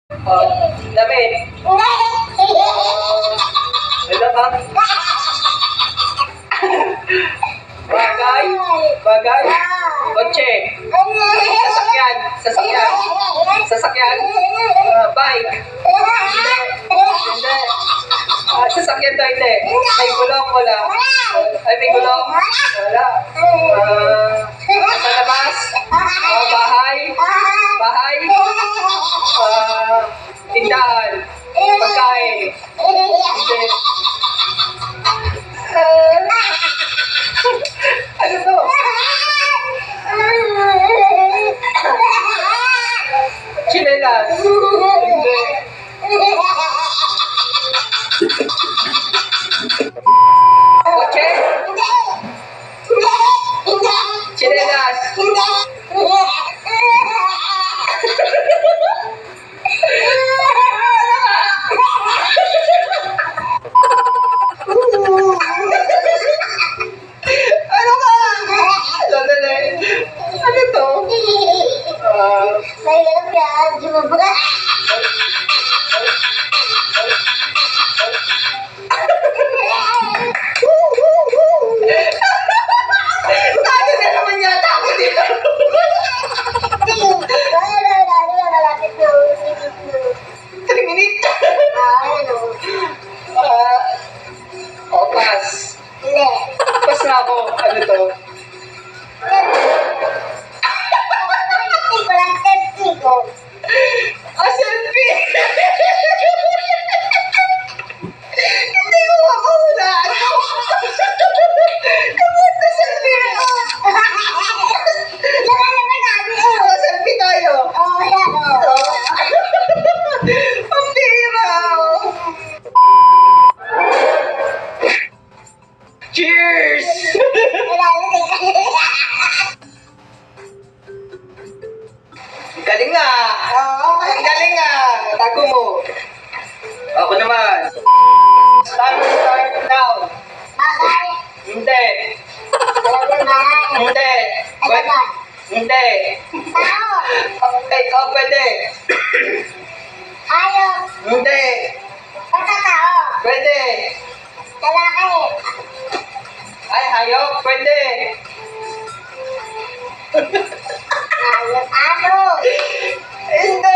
Damit. Ano ba? Bagay. Bagay. Kotse. Sasakyan. Sasakyan. Sasakyan. Bike. Hindi. Hindi. Sasakyan daw hindi. May gulong wala. Ay, may gulong. Wala. Sa labas. Bahay. Bahay. Tindahan. Pagkain. Hindi. Ano to? Chinelas. Hindi. Kotse? Chinelas. Ano ka? Sandali. Ano to? Mahirap yan. Di mo ba? Ano na naman yata ako dito? Malapit na. 3 minutes. Ano? Pass. Hindi. Pass na ako. Ano to? Ko lang, testing ko. Selfie! Hindi mo makahulaan. Kamusta selfie? Selfie tayo. Oh, yan, oh. Ang bira. Cheers! Galing nga! Ang galing nga! Tago mo! Ako naman! Start now! Bakit? Hindi! Talagang bakit? Hindi! Ano ba? Hindi! Tao. Ikaw pwede! Hayop. Hindi! Basta tao. Pwede! Lalaki. Ay, hayop! Pwede! Hayop. Ano? Hindi!